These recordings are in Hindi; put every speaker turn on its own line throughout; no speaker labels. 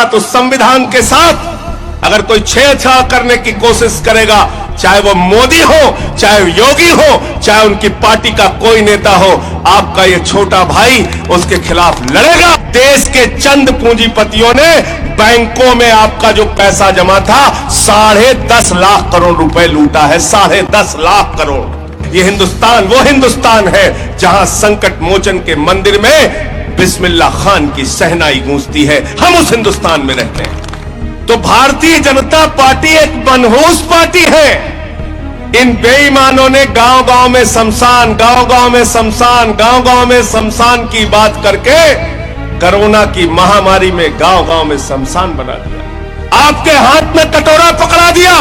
साथ, उस संविधान के साथ अगर कोई छेड़छाड़ करने की कोशिश करेगा, चाहे वो मोदी हो, चाहे योगी हो, चाहे उनकी पार्टी का कोई नेता हो, आपका ये छोटा भाई उसके खिलाफ लड़ेगा। देश के चंद पूंजीपतियों ने बैंकों में आपका जो पैसा जमा था 10.5 लाख करोड़ रुपए लूटा है। 10.5 लाख करोड़। ये हिंदुस्तान वो हिंदुस्तान है जहां संकट मोचन के मंदिर में बिस्मिल्लाह खान की सहनाई गूंजती है। हम उस हिंदुस्तान में रहते हैं। तो भारतीय जनता पार्टी एक मनहूस पार्टी है। इन बेईमानों ने गांव-गांव में शमशान, गांव-गांव में शमशान, गांव-गांव में शमशान की बात करके कोरोना की महामारी में गांव-गांव में शमशान बना दिया। आपके हाथ में कटोरा पकड़ा दिया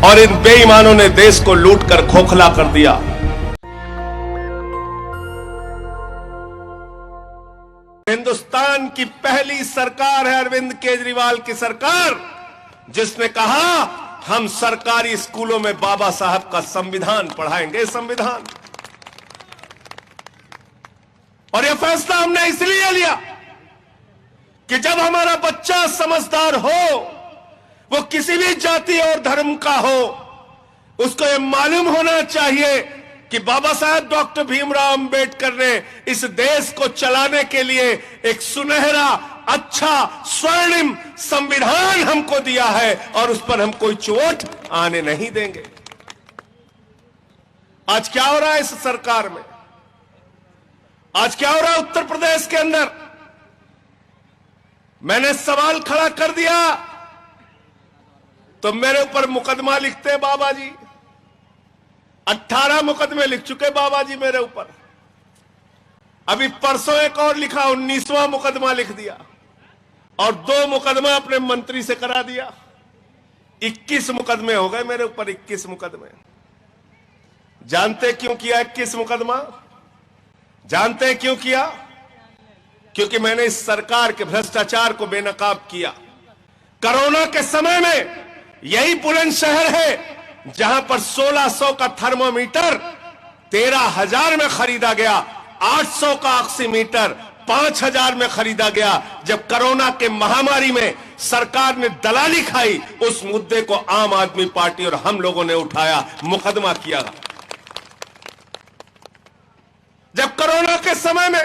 और इन बेईमानों ने देश को लूटकर खोखला कर दिया। हिंदुस्तान की पहली सरकार है अरविंद केजरीवाल की सरकार, जिसने कहा हम सरकारी स्कूलों में बाबा साहब का संविधान पढ़ाएंगे। संविधान। और यह फैसला हमने इसलिए लिया कि जब हमारा बच्चा समझदार हो, वो किसी भी जाति और धर्म का हो, उसको यह मालूम होना चाहिए कि बाबा साहब डॉक्टर भीमराव अंबेडकर ने इस देश को चलाने के लिए एक सुनहरा, अच्छा, स्वर्णिम संविधान हमको दिया है और उस पर हम कोई चोट आने नहीं देंगे। आज क्या हो रहा है इस सरकार में? आज क्या हो रहा है उत्तर प्रदेश के अंदर? मैंने सवाल खड़ा कर दिया तो मेरे ऊपर मुकदमा लिखते हैं बाबा जी। 18 मुकदमे लिख चुके बाबा जी मेरे ऊपर। अभी परसों एक और लिखा, 19वां मुकदमा लिख दिया और 2 मुकदमा अपने मंत्री से करा दिया। 21 मुकदमे हो गए मेरे ऊपर। 21 मुकदमे। जानते क्यों किया 21 मुकदमा? जानते हैं क्यों किया? क्योंकि मैंने इस सरकार के भ्रष्टाचार को बेनकाब किया। कोरोना के समय में यही बुलंदशहर है जहां पर 1600 का थर्मोमीटर 13,000 में खरीदा गया, 800 का ऑक्सीमीटर 5,000 में खरीदा गया। जब कोरोना के महामारी में सरकार ने दलाली खाई, उस मुद्दे को आम आदमी पार्टी और हम लोगों ने उठाया, मुकदमा किया। जब कोरोना के समय में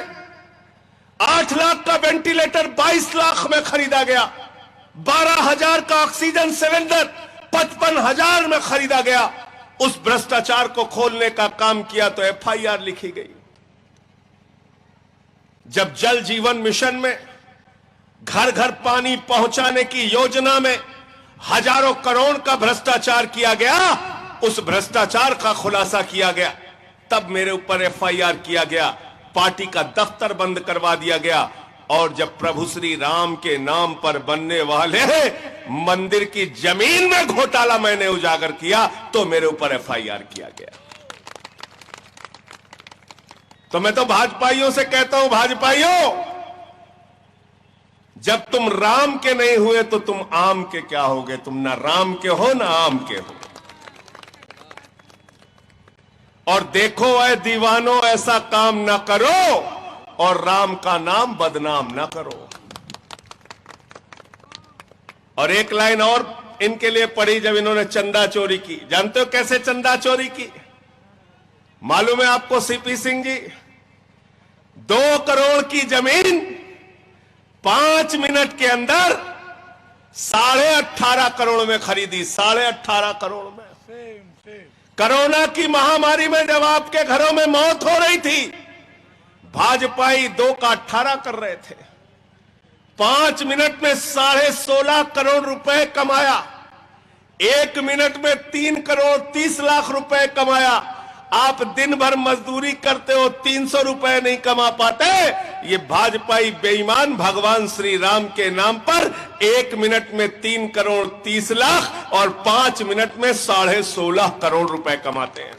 8 लाख का वेंटिलेटर 22 लाख में खरीदा गया, 12,000 का ऑक्सीजन सिलेंडर 55,000 में खरीदा गया, उस भ्रष्टाचार को खोलने का काम किया तो एफआईआर लिखी गई। जब जल जीवन मिशन में घर घर पानी पहुंचाने की योजना में हजारों करोड़ का भ्रष्टाचार किया गया, उस भ्रष्टाचार का खुलासा किया गया, तब मेरे ऊपर एफआईआर किया गया, पार्टी का दफ्तर बंद करवा दिया गया। और जब प्रभु श्री राम के नाम पर बनने वाले मंदिर की जमीन में घोटाला मैंने उजागर किया तो मेरे ऊपर एफआईआर किया गया। तो मैं तो भाजपाइयों से कहता हूं, भाजपाइयों, जब तुम राम के नहीं हुए तो तुम आम के क्या होगे? तुम ना राम के हो ना आम के हो। और देखो ऐ दीवानों, ऐसा काम ना करो और राम का नाम बदनाम ना करो। और एक लाइन और इनके लिए पढ़ी जब इन्होंने चंदा चोरी की। जानते हो कैसे चंदा चोरी की? मालूम है आपको सीपी सिंह जी? 2 करोड़ की जमीन 5 मिनट के अंदर 18.5 करोड़ में खरीदी। 18.5 करोड़ में। कोरोना की महामारी में जब आपके घरों में मौत हो रही थी, भाजपाई 2 का 18 कर रहे थे। 5 मिनट में 16.5 करोड़ रुपए कमाया। 1 मिनट में 3 करोड़ 30 लाख रुपए कमाया। आप दिन भर मजदूरी करते हो, 300 रुपए नहीं कमा पाते। ये भाजपाई बेईमान भगवान श्री राम के नाम पर 1 मिनट में 3 करोड़ 30 लाख और 5 मिनट में 16.5 करोड़ रुपए कमाते हैं।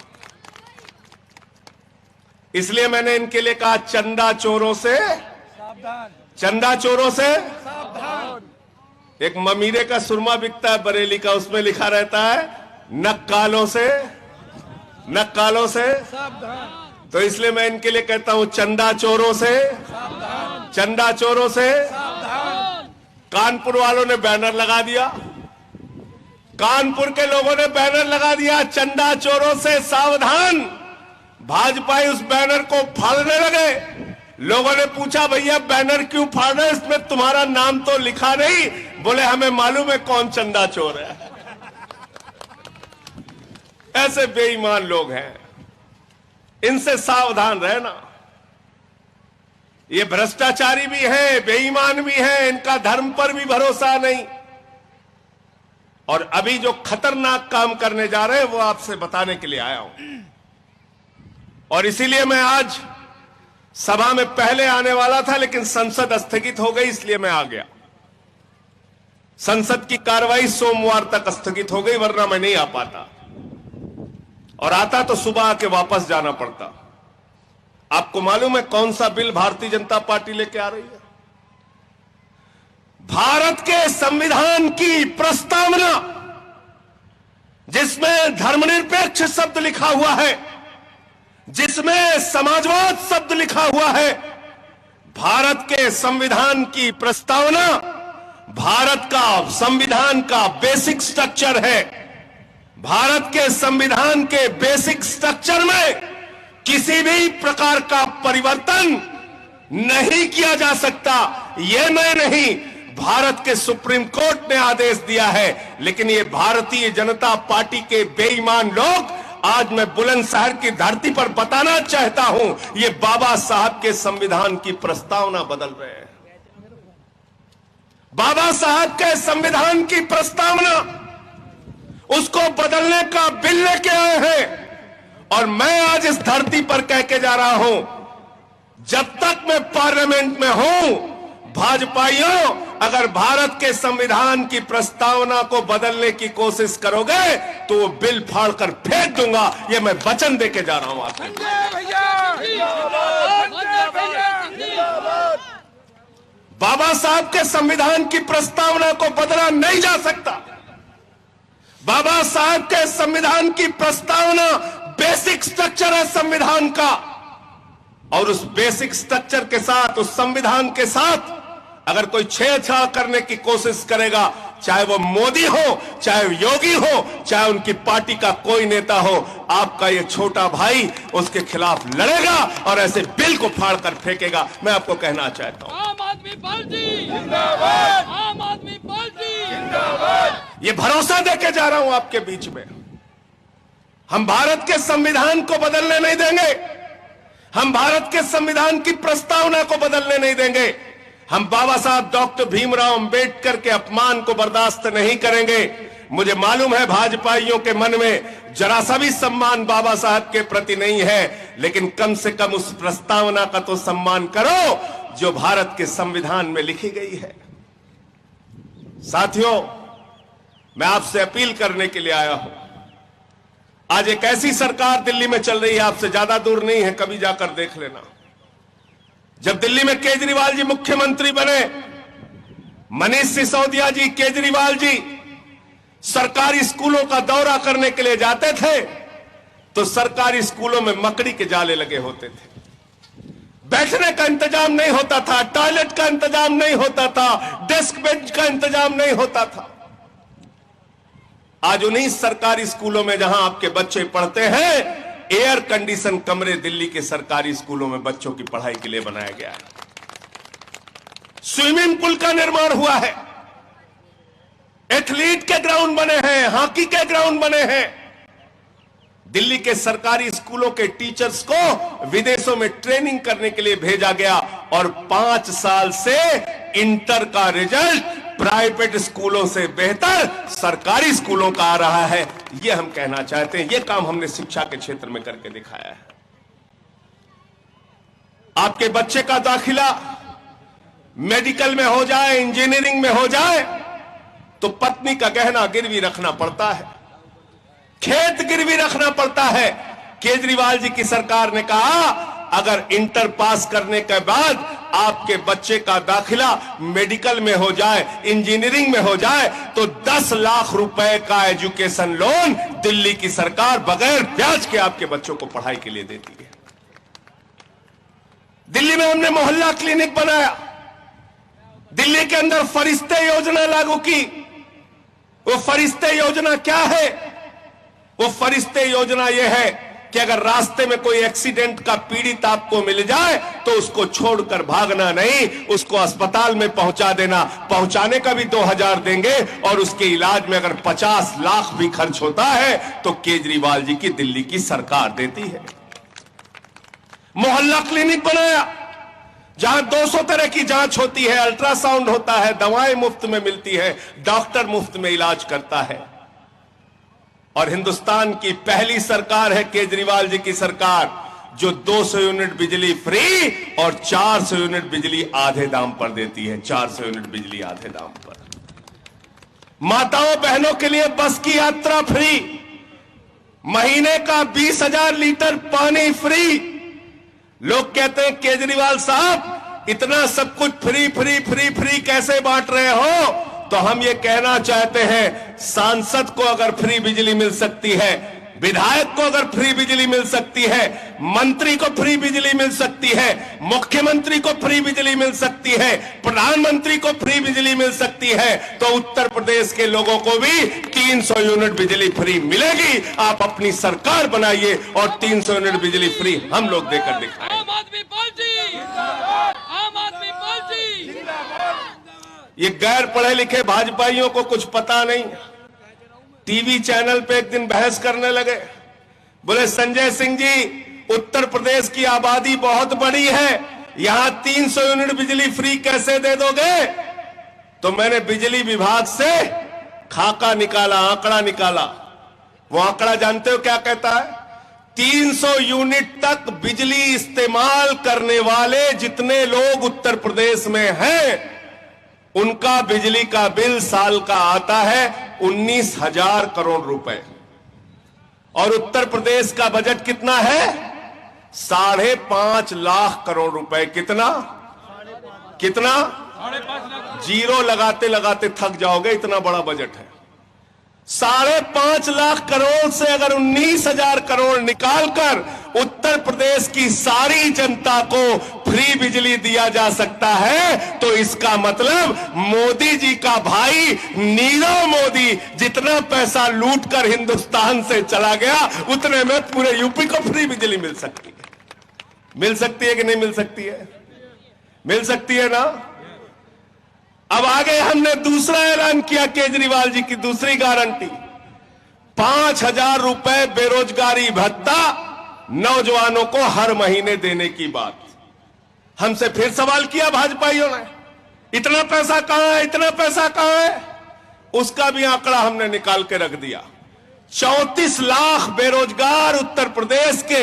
इसलिए मैंने इनके लिए कहा, चंदा चोरों से सावधान, चंदा चोरों से सावधान। एक ममीरे का सुरमा बिकता है बरेली का, उसमें लिखा रहता है नक्कालों से सावधान। तो इसलिए मैं इनके लिए कहता हूं, चंदा चोरों से सावधान, चंदा चोरों से सावधान। कानपुर वालों ने बैनर लगा दिया, कानपुर के लोगों ने बैनर लगा दिया, चंदा चोरों से सावधान। भाजपाई उस बैनर को फाड़ने लगे। लोगों ने पूछा, भैया बैनर क्यों फाड़ रहे, इसमें तुम्हारा नाम तो लिखा नहीं। बोले, हमें मालूम है कौन चंदा चोर है। ऐसे बेईमान लोग हैं, इनसे सावधान रहना। ये भ्रष्टाचारी भी है, बेईमान भी है, इनका धर्म पर भी भरोसा नहीं। और अभी जो खतरनाक काम करने जा रहे हैं वो आपसे बताने के लिए आया हूं। और इसीलिए मैं आज सभा में पहले आने वाला था, लेकिन संसद स्थगित हो गई, इसलिए मैं आ गया। संसद की कार्रवाई सोमवार तक स्थगित हो गई, वरना मैं नहीं आ पाता। और आता तो सुबह आके वापस जाना पड़ता। आपको मालूम है कौन सा बिल भारतीय जनता पार्टी लेके आ रही है? भारत के संविधान की प्रस्तावना, जिसमें धर्मनिरपेक्ष शब्द लिखा हुआ है, जिसमें समाजवाद शब्द लिखा हुआ है। भारत के संविधान की प्रस्तावना भारत का संविधान का बेसिक स्ट्रक्चर है। भारत के संविधान के बेसिक स्ट्रक्चर में किसी भी प्रकार का परिवर्तन नहीं किया जा सकता। यह मैं नहीं, भारत के सुप्रीम कोर्ट ने आदेश दिया है। लेकिन ये भारतीय जनता पार्टी के बेईमान लोग, आज मैं बुलंदशहर की धरती पर बताना चाहता हूं, ये बाबा साहब के संविधान की प्रस्तावना बदल रहे हैं। बाबा साहब के संविधान की प्रस्तावना, उसको बदलने का बिल लेके आए हैं। और मैं आज इस धरती पर कह के जा रहा हूं, जब तक मैं पार्लियामेंट में हूं, भाजपाइयों, अगर भारत के संविधान की प्रस्तावना को बदलने की कोशिश करोगे तो वो बिल फाड़कर फेंक दूंगा। ये मैं वचन देके जा रहा हूं आपको। बाबा साहब के संविधान की प्रस्तावना को बदला नहीं जा सकता। बाबा साहब के संविधान की प्रस्तावना बेसिक स्ट्रक्चर है संविधान का। और उस बेसिक स्ट्रक्चर के साथ, उस संविधान के साथ अगर कोई छेड़छाड़ करने की कोशिश करेगा, चाहे वो मोदी हो, चाहे योगी हो, चाहे उनकी पार्टी का कोई नेता हो, आपका ये छोटा भाई उसके खिलाफ लड़ेगा और ऐसे बिल को फाड़कर फेंकेगा। मैं आपको कहना चाहता हूं,
आम आदमी पार्टी जिंदाबाद, आम आदमी पार्टी जिंदाबाद।
ये भरोसा देके जा रहा हूं आपके बीच में। हम भारत के संविधान को बदलने नहीं देंगे। हम भारत के संविधान की प्रस्तावना को बदलने नहीं देंगे। हम बाबा साहब डॉक्टर भीमराव अंबेडकर के अपमान को बर्दाश्त नहीं करेंगे। मुझे मालूम है भाजपाइयों के मन में जरा सा भी सम्मान बाबा साहब के प्रति नहीं है, लेकिन कम से कम उस प्रस्तावना का तो सम्मान करो जो भारत के संविधान में लिखी गई है। साथियों, मैं आपसे अपील करने के लिए आया हूं। आज एक ऐसी सरकार दिल्ली में चल रही है, आपसे ज्यादा दूर नहीं है, कभी जाकर देख लेना। जब दिल्ली में केजरीवाल जी मुख्यमंत्री बने, मनीष सिसोदिया जी, केजरीवाल जी सरकारी स्कूलों का दौरा करने के लिए जाते थे तो सरकारी स्कूलों में मकड़ी के जाले लगे होते थे। बैठने का इंतजाम नहीं होता था, टॉयलेट का इंतजाम नहीं होता था, डेस्क बेंच का इंतजाम नहीं होता था। आज उन्हीं सरकारी स्कूलों में जहां आपके बच्चे पढ़ते हैं, एयर कंडीशन कमरे दिल्ली के सरकारी स्कूलों में बच्चों की पढ़ाई के लिए बनाया गया है। स्विमिंग पूल का निर्माण हुआ है, एथलीट के ग्राउंड बने हैं, हॉकी के ग्राउंड बने हैं। दिल्ली के सरकारी स्कूलों के टीचर्स को विदेशों में ट्रेनिंग करने के लिए भेजा गया और 5 साल से इंटर का रिजल्ट प्राइवेट स्कूलों से बेहतर सरकारी स्कूलों का आ रहा है। यह हम कहना चाहते हैं, यह काम हमने शिक्षा के क्षेत्र में करके दिखाया है। आपके बच्चे का दाखिला मेडिकल में हो जाए, इंजीनियरिंग में हो जाए, तो पत्नी का गहना गिरवी रखना पड़ता है, खेत गिरवी रखना पड़ता है। केजरीवाल जी की सरकार ने कहा, अगर इंटर पास करने के बाद आपके बच्चे का दाखिला मेडिकल में हो जाए, इंजीनियरिंग में हो जाए, तो 10 लाख रुपए का एजुकेशन लोन दिल्ली की सरकार बगैर ब्याज के आपके बच्चों को पढ़ाई के लिए देती है। दिल्ली में हमने मोहल्ला क्लिनिक बनाया, दिल्ली के अंदर फरिश्ते योजना लागू की। वो फरिश्ते योजना क्या है? वो फरिश्ते योजना यह है कि अगर रास्ते में कोई एक्सीडेंट का पीड़ित आपको मिल जाए तो उसको छोड़कर भागना नहीं, उसको अस्पताल में पहुंचा देना। पहुंचाने का भी 2000 देंगे और उसके इलाज में अगर 50 लाख भी खर्च होता है तो केजरीवाल जी की दिल्ली की सरकार देती है। मोहल्ला क्लिनिक बनाया जहां 200 तरह की जांच होती है, अल्ट्रासाउंड होता है, दवाएं मुफ्त में मिलती है, डॉक्टर मुफ्त में इलाज करता है। और हिंदुस्तान की पहली सरकार है केजरीवाल जी की सरकार जो 200 यूनिट बिजली फ्री और 400 यूनिट बिजली आधे दाम पर देती है। 400 यूनिट बिजली आधे दाम पर। माताओं बहनों के लिए बस की यात्रा फ्री, महीने का 20,000 लीटर पानी फ्री। लोग कहते हैं केजरीवाल साहब इतना सब कुछ फ्री फ्री फ्री फ्री कैसे बांट रहे हो? तो हम ये कहना चाहते हैं, सांसद को अगर फ्री बिजली मिल सकती है, विधायक को अगर फ्री बिजली मिल सकती है, मंत्री को फ्री बिजली मिल सकती है, मुख्यमंत्री को फ्री बिजली मिल सकती है, प्रधानमंत्री को फ्री बिजली मिल सकती है, तो उत्तर प्रदेश के लोगों को भी 300 यूनिट बिजली फ्री मिलेगी। आप अपनी सरकार बनाइए और 300 यूनिट बिजली फ्री हम लोग देकर दिखाएं।
आम आदमी पार्टी आम आदमी पार्टी।
ये गैर पढ़े लिखे भाजपाइयों को कुछ पता नहीं। टीवी चैनल पे एक दिन बहस करने लगे, बोले संजय सिंह जी उत्तर प्रदेश की आबादी बहुत बड़ी है, यहां 300 यूनिट बिजली फ्री कैसे दे दोगे? तो मैंने बिजली विभाग से खाका निकाला, आंकड़ा निकाला। वो आंकड़ा जानते हो क्या कहता है? 300 यूनिट तक बिजली इस्तेमाल करने वाले जितने लोग उत्तर प्रदेश में हैं उनका बिजली का बिल साल का आता है 19,000 करोड़ रुपए। और उत्तर प्रदेश का बजट कितना है? 5.5 लाख करोड़ रुपए। कितना? जीरो लगाते लगाते थक जाओगे, इतना बड़ा बजट है। 5.5 लाख करोड़ से अगर 19,000 करोड़ निकालकर उत्तर प्रदेश की सारी जनता को फ्री बिजली दिया जा सकता है तो इसका मतलब मोदी जी का भाई नीरव मोदी जितना पैसा लूटकर हिंदुस्तान से चला गया उतने में पूरे यूपी को फ्री बिजली मिल सकती है। मिल सकती है कि नहीं मिल सकती है? मिल सकती है ना। अब आगे हमने दूसरा ऐलान किया केजरीवाल जी की दूसरी गारंटी, 5,000 रुपए बेरोजगारी भत्ता नौजवानों को हर महीने देने की बात। हमसे फिर सवाल किया भाजपाइयों ने, इतना पैसा कहां है, इतना पैसा कहां है? उसका भी आंकड़ा हमने निकाल के रख दिया। 34 लाख बेरोजगार उत्तर प्रदेश के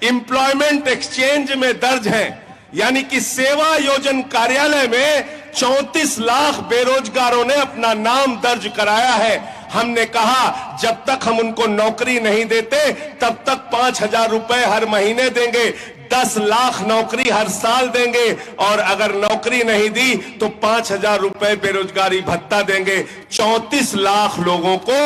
एम्प्लॉयमेंट एक्सचेंज में दर्ज हैं, यानी कि सेवा योजन कार्यालय में 34 लाख बेरोजगारों ने अपना नाम दर्ज कराया है। हमने कहा जब तक हम उनको नौकरी नहीं देते तब तक 5,000 रुपए हर महीने देंगे, 10 लाख नौकरी हर साल देंगे और अगर नौकरी नहीं दी तो 5,000 रुपए बेरोजगारी भत्ता देंगे। 34 लाख लोगों को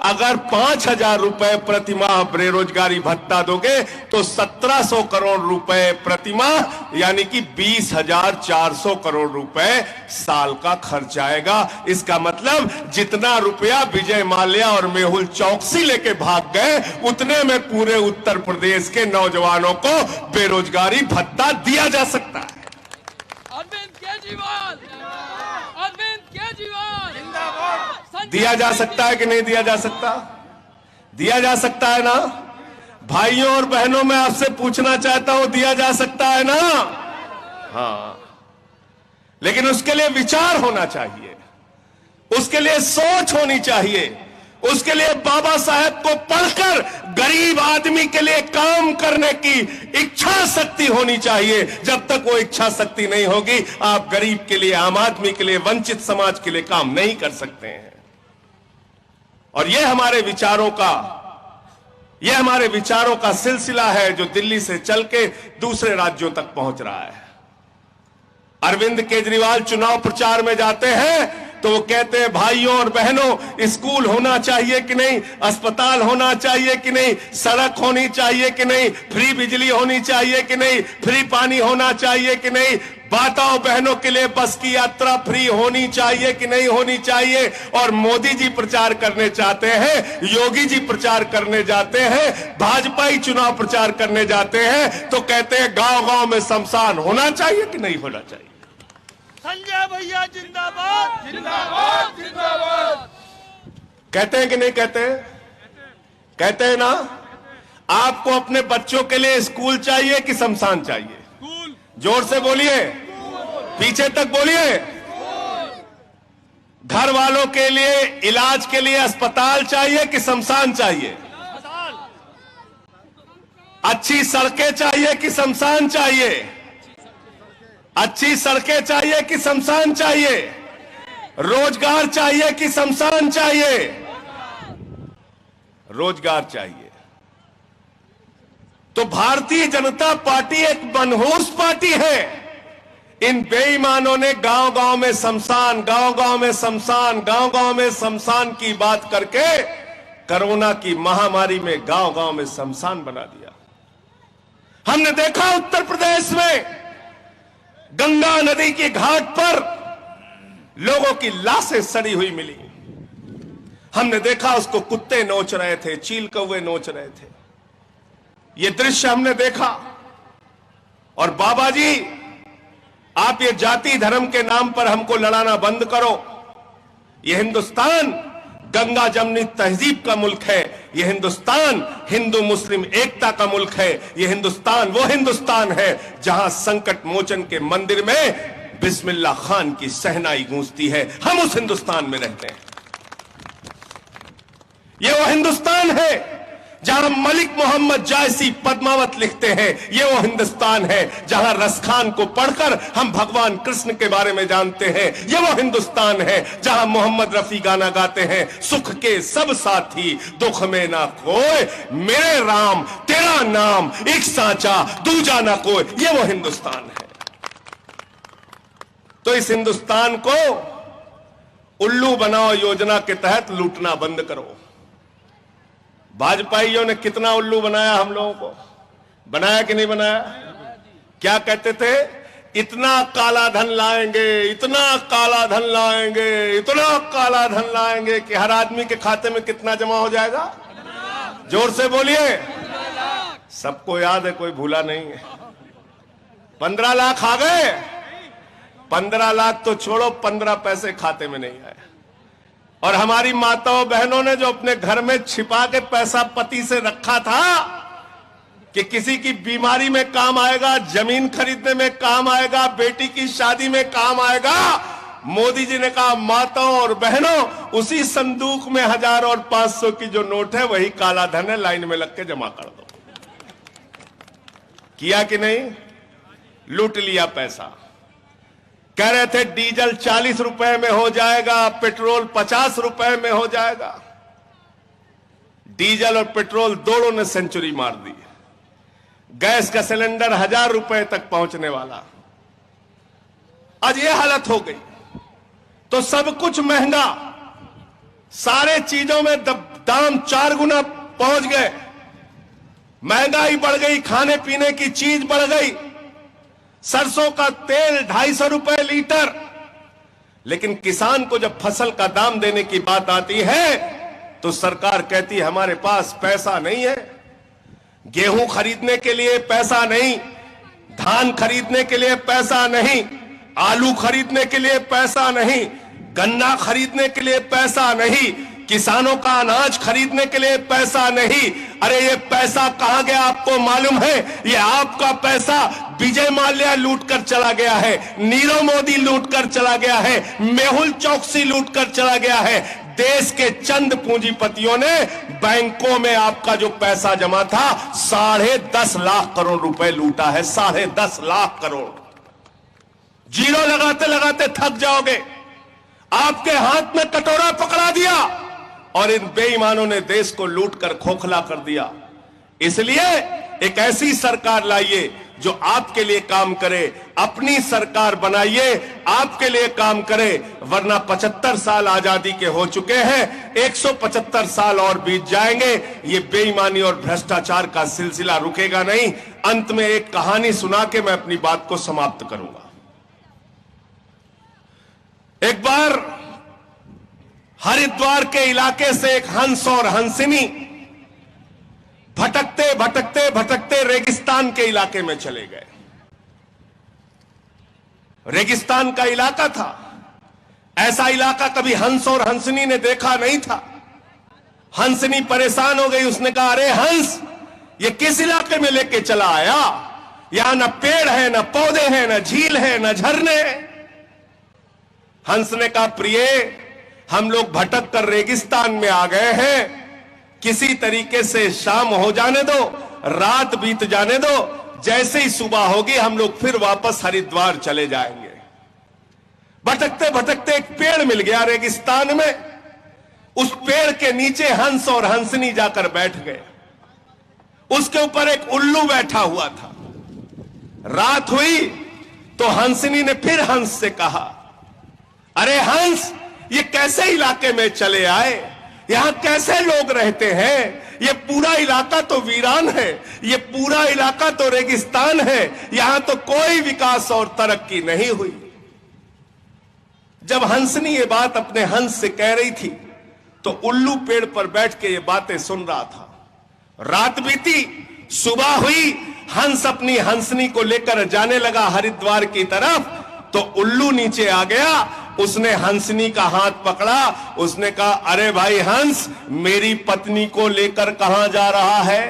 अगर 5,000 रुपए प्रतिमाह बेरोजगारी भत्ता दोगे तो 1,700 करोड़ रुपए प्रतिमाह यानी कि 20,400 करोड़ रुपए साल का खर्च आएगा। इसका मतलब जितना रुपया विजय माल्या और मेहुल चौकसी लेके भाग गए उतने में पूरे उत्तर प्रदेश के नौजवानों को बेरोजगारी भत्ता दिया जा सकता है।
अरविंद केजरीवाल जिंदाबाद।
दिया जा सकता है कि नहीं दिया जा सकता? दिया जा सकता है ना। भाइयों और बहनों मैं आपसे पूछना चाहता हूं, दिया जा सकता है ना? हाँ, लेकिन उसके लिए विचार होना चाहिए, उसके लिए सोच होनी चाहिए, उसके लिए बाबा साहेब को पढ़कर गरीब आदमी के लिए काम करने की इच्छा शक्ति होनी चाहिए। जब तक वो इच्छा शक्ति नहीं होगी आप गरीब के लिए, आम आदमी के लिए, वंचित समाज के लिए काम नहीं कर सकते हैं। और यह हमारे विचारों का सिलसिला है जो दिल्ली से चल के दूसरे राज्यों तक पहुंच रहा है। अरविंद केजरीवाल चुनाव प्रचार में जाते हैं तो वो कहते हैं भाइयों और बहनों स्कूल होना चाहिए कि नहीं, अस्पताल होना चाहिए कि नहीं, सड़क होनी चाहिए कि नहीं, फ्री बिजली होनी चाहिए कि नहीं, फ्री पानी होना चाहिए कि नहीं, माताओं बहनों के लिए बस की यात्रा फ्री होनी चाहिए कि नहीं होनी चाहिए। और मोदी जी प्रचार करने चाहते हैं, योगी जी प्रचार करने जाते हैं, भाजपा ही चुनाव प्रचार करने जाते हैं तो कहते हैं गांव गांव में शमशान होना चाहिए कि नहीं होना चाहिए।
संजय भैया जिंदाबाद जिंदाबाद जिंदाबाद।
कहते हैं कि नहीं कहते हैं? कहते हैं ना। आपको अपने बच्चों के लिए स्कूल चाहिए कि शमशान चाहिए? जोर से बोलिए, पीछे तक बोलिए। घर वालों के लिए इलाज के लिए अस्पताल चाहिए कि शमशान चाहिए? अच्छी सड़कें चाहिए कि शमशान चाहिए? अच्छी सड़कें चाहिए कि शमशान चाहिए? रोजगार चाहिए कि शमशान चाहिए? रोजगार चाहिए। तो भारतीय जनता पार्टी एक मनहूस पार्टी है। इन बेईमानों ने गांव गांव में शमशान, गांव गांव में शमशान, गांव गांव में शमशान की बात करके कोरोना की महामारी में गांव गांव में शमशान बना दिया। हमने देखा उत्तर प्रदेश में गंगा नदी के घाट पर लोगों की लाशें सड़ी हुई मिली। हमने देखा उसको कुत्ते नोच रहे थे, चील कौवे नोच रहे थे। ये दृश्य हमने देखा। और बाबा जी, आप ये जाति धर्म के नाम पर हमको लड़ाना बंद करो। ये हिंदुस्तान गंगा जमनी तहजीब का मुल्क है। ये हिंदुस्तान हिंदू मुस्लिम एकता का मुल्क है। ये हिंदुस्तान वो हिंदुस्तान है जहां संकट मोचन के मंदिर में बिस्मिल्लाह खान की सहनाई गूंजती है। हम उस हिंदुस्तान में रहते हैं। ये वो हिंदुस्तान है जहां मलिक मोहम्मद जायसी पद्मावत लिखते हैं। ये वो हिंदुस्तान है जहां रसखान को पढ़कर हम भगवान कृष्ण के बारे में जानते हैं। ये वो हिंदुस्तान है जहां मोहम्मद रफी गाना गाते हैं, सुख के सब साथी दुख में ना कोई, मेरे राम तेरा नाम एक साचा दूजा ना कोई। ये वो हिंदुस्तान है। तो इस हिंदुस्तान को उल्लू बनाओ योजना के तहत लूटना बंद करो। भाजपाइयों ने कितना उल्लू बनाया हम लोगों को, बनाया कि नहीं बनाया? क्या कहते थे? इतना काला धन लाएंगे, इतना काला धन लाएंगे, इतना काला धन लाएंगे कि हर आदमी के खाते में कितना जमा हो जाएगा? जोर से बोलिए। सबको याद है, कोई भूला नहीं है। 15 लाख आ गए। 15 लाख तो छोड़ो, 15 पैसे खाते में नहीं आए। और हमारी माताओं बहनों ने जो अपने घर में छिपा के पैसा पति से रखा था कि किसी की बीमारी में काम आएगा, जमीन खरीदने में काम आएगा, बेटी की शादी में काम आएगा, मोदी जी ने कहा माताओं और बहनों उसी संदूक में 1000 और 500 की जो नोट है वही काला धन है, लाइन में लग के जमा कर दो। किया कि नहीं? लूट लिया पैसा। कह रहे थे डीजल 40 रुपए में हो जाएगा, पेट्रोल 50 रुपए में हो जाएगा। डीजल और पेट्रोल दोनों ने सेंचुरी मार दी। गैस का सिलेंडर 1000 रुपए तक पहुंचने वाला, आज ये हालत हो गई। तो सब कुछ महंगा, सारे चीजों में दाम 4 गुना पहुंच गए। महंगाई बढ़ गई, खाने पीने की चीज बढ़ गई। सरसों का तेल 250 रुपए लीटर। लेकिन किसान को जब फसल का दाम देने की बात आती है तो सरकार कहती है हमारे पास पैसा नहीं है। गेहूं खरीदने के लिए पैसा नहीं, धान खरीदने के लिए पैसा नहीं, आलू खरीदने के लिए पैसा नहीं, गन्ना खरीदने के लिए पैसा नहीं, किसानों का अनाज खरीदने के लिए पैसा नहीं। अरे ये पैसा कहां गया आपको मालूम है? ये आपका पैसा विजय माल्या लूट कर चला गया है, नीरव मोदी लूट कर चला गया है, मेहुल चौकसी लूट कर चला गया है। देश के चंद पूंजीपतियों ने बैंकों में आपका जो पैसा जमा था 10.5 लाख करोड़ रुपए लूटा है। 10.5 लाख करोड़। जीरो लगाते लगाते थक जाओगे। आपके हाथ में कटोरा पकड़ा दिया और इन बेईमानों ने देश को लूट कर खोखला कर दिया। इसलिए एक ऐसी सरकार लाइए जो आपके लिए काम करे, अपनी सरकार बनाइए, आपके लिए काम करे। वरना 75 साल आजादी के हो चुके हैं, 175 साल और बीत जाएंगे। ये बेईमानी और भ्रष्टाचार का सिलसिला रुकेगा नहीं। अंत में एक कहानी सुना के मैं अपनी बात को समाप्त करूंगा। एक बार हरिद्वार के इलाके से एक हंस और हंसिनी भटकते भटकते भटकते रेगिस्तान के इलाके में चले गए। रेगिस्तान का इलाका था, ऐसा इलाका कभी हंस और हंसनी ने देखा नहीं था। हंसनी परेशान हो गई, उसने कहा, अरे हंस, ये किस इलाके में लेके चला आया? यहां न पेड़ है, न पौधे हैं, न झील है, न झरने। हंस ने कहा, प्रिय, हम लोग भटक कर रेगिस्तान में आ गए हैं, किसी तरीके से शाम हो जाने दो, रात बीत जाने दो, जैसे ही सुबह होगी हम लोग फिर वापस हरिद्वार चले जाएंगे। भटकते भटकते एक पेड़ मिल गया रेगिस्तान में। उस पेड़ के नीचे हंस और हंसनी जाकर बैठ गए। उसके ऊपर एक उल्लू बैठा हुआ था। रात हुई तो हंसनी ने फिर हंस से कहा, अरे हंस, ये कैसे इलाके में चले आए? यहां कैसे लोग रहते हैं? ये पूरा इलाका तो वीरान है, ये पूरा इलाका तो रेगिस्तान है, यहां तो कोई विकास और तरक्की नहीं हुई। जब हंसनी ये बात अपने हंस से कह रही थी तो उल्लू पेड़ पर बैठ के ये बातें सुन रहा था। रात बीती, सुबह हुई, हंस अपनी हंसनी को लेकर जाने लगा हरिद्वार की तरफ, तो उल्लू नीचे आ गया। उसने हंसनी का हाथ पकड़ा, उसने कहा, अरे भाई हंस, मेरी पत्नी को लेकर कहां जा रहा है?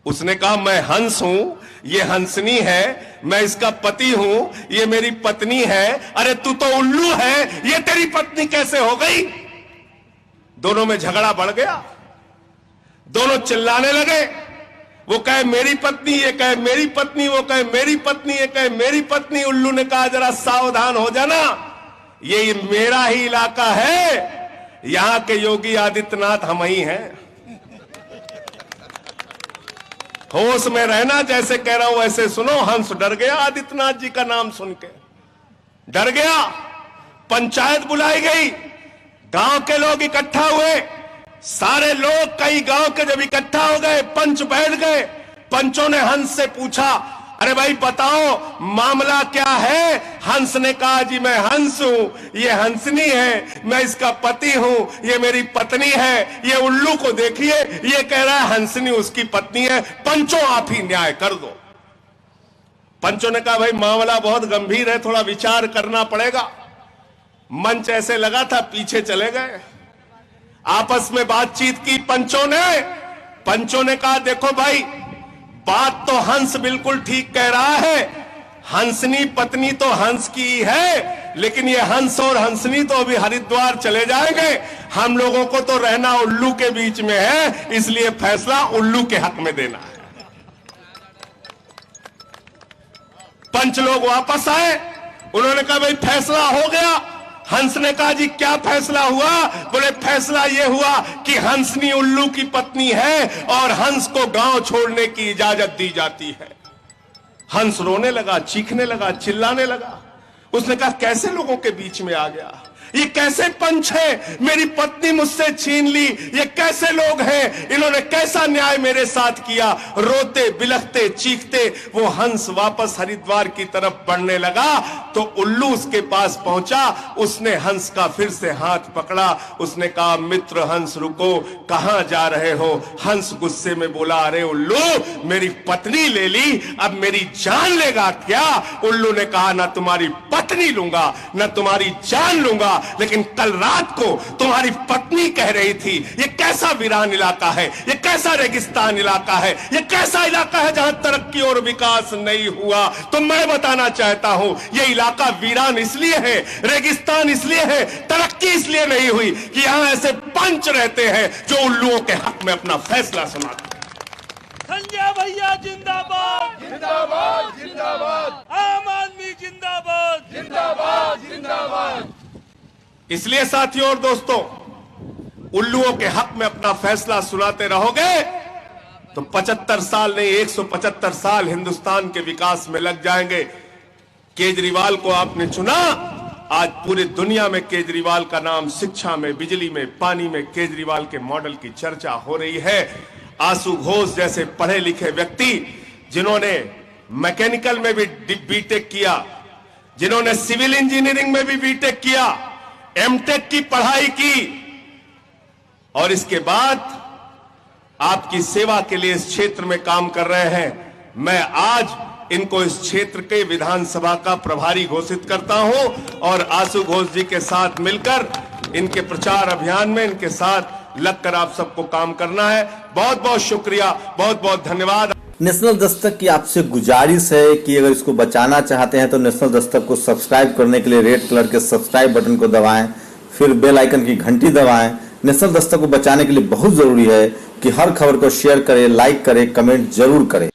उसने कहा, मैं हंस हूं, ये हंसनी है, मैं इसका पति हूं, ये मेरी पत्नी है। अरे तू तो उल्लू है, ये तेरी पत्नी कैसे हो गई? दोनों में झगड़ा बढ़ गया, दोनों चिल्लाने लगे। वो कहे मेरी पत्नी, ये कहे मेरी पत्नी, वो कहे मेरी पत्नी, ये कहे मेरी पत्नी। उल्लू ने कहा, जरा सावधान हो जाना, ये मेरा ही इलाका है, यहां के योगी आदित्यनाथ हम ही हैं। होश में रहना, जैसे कह रहा हूं वैसे सुनो। हंस डर गया आदित्यनाथ जी का नाम सुन के, डर गया। पंचायत बुलाई गई, गांव के लोग इकट्ठा हुए। सारे लोग कई गांव के जब इकट्ठा हो गए, पंच बैठ गए। पंचों ने हंस से पूछा, अरे भाई बताओ मामला क्या है? हंस ने कहा, जी मैं हंस हूं, ये हंसनी है, मैं इसका पति हूं, ये मेरी पत्नी है। ये उल्लू को देखिए, ये कह रहा है हंसनी उसकी पत्नी है। पंचों आप ही न्याय कर दो। पंचों ने कहा, भाई मामला बहुत गंभीर है, थोड़ा विचार करना पड़ेगा। मंच ऐसे लगा था, पीछे चले गए, आपस में बातचीत की पंचों ने कहा, देखो भाई, बात तो हंस बिल्कुल ठीक कह रहा है, हंसनी पत्नी तो हंस की है, लेकिन ये हंस और हंसनी तो अभी हरिद्वार चले जाएंगे, हम लोगों को तो रहना उल्लू के बीच में है, इसलिए फैसला उल्लू के हक में देना है। पंच लोग वापस आए, उन्होंने कहा, भाई फैसला हो गया। हंस ने कहा, जी क्या फैसला हुआ? बोले, फैसला यह हुआ कि हंसनी उल्लू की पत्नी है और हंस को गांव छोड़ने की इजाजत दी जाती है। हंस रोने लगा, चीखने लगा, चिल्लाने लगा। उसने कहा, कैसे लोगों के बीच में आ गया? ये कैसे पंच है? मेरी पत्नी मुझसे छीन ली, ये कैसे लोग हैं? इन्होंने कैसा न्याय मेरे साथ किया? रोते बिलखते चीखते वो हंस वापस हरिद्वार की तरफ बढ़ने लगा तो उल्लू उसके पास पहुंचा। उसने हंस का फिर से हाथ पकड़ा, उसने कहा, मित्र हंस रुको, कहां जा रहे हो? हंस गुस्से में बोला, अरे उल्लू, मेरी पत्नी ले ली, अब मेरी जान लेगा क्या? उल्लू ने कहा, ना तुम्हारी पत्नी लूंगा, ना तुम्हारी जान लूंगा, लेकिन कल रात को तुम्हारी पत्नी कह रही थी, ये कैसा वीरान इलाका है, ये कैसा रेगिस्तान इलाका है, ये कैसा इलाका है जहां तरक्की और विकास नहीं हुआ। तो मैं बताना चाहता हूं, ये इलाका वीरान इसलिए है, रेगिस्तान इसलिए है, तरक्की इसलिए नहीं हुई कि यहां ऐसे पंच रहते हैं जो उल्लुओं के हक में अपना फैसला सुनाते हैं।
संजय भैया जिंदाबाद,
जिंदाबाद जिंदाबाद,
आम आदमी जिंदाबाद,
जिंदाबाद जिंदाबाद।
इसलिए साथियों और दोस्तों, उल्लुओं के हक में अपना फैसला सुनाते रहोगे तो 75 साल नहीं, 175 साल हिंदुस्तान के विकास में लग जाएंगे। केजरीवाल को आपने चुना, आज पूरी दुनिया में केजरीवाल का नाम, शिक्षा में, बिजली में, पानी में केजरीवाल के मॉडल की चर्चा हो रही है। आशु घोष जैसे पढ़े लिखे व्यक्ति, जिन्होंने मैकेनिकल में भी बीटेक किया, जिन्होंने सिविल इंजीनियरिंग में भी बीटेक किया, एमटेक की पढ़ाई की और इसके बाद आपकी सेवा के लिए इस क्षेत्र में काम कर रहे हैं। मैं आज इनको इस क्षेत्र के विधानसभा का प्रभारी घोषित करता हूं और आशु घोष जी के साथ मिलकर इनके प्रचार अभियान में इनके साथ लगकर आप सबको काम करना है। बहुत बहुत शुक्रिया, बहुत बहुत धन्यवाद।
नेशनल दस्तक की आपसे गुजारिश है कि अगर इसको बचाना चाहते हैं तो नेशनल दस्तक को सब्सक्राइब करने के लिए रेड कलर के सब्सक्राइब बटन को दबाएं, फिर बेल आइकन की घंटी दबाएं। नेशनल दस्तक को बचाने के लिए बहुत जरूरी है कि हर खबर को शेयर करें, लाइक करें, कमेंट जरूर करें।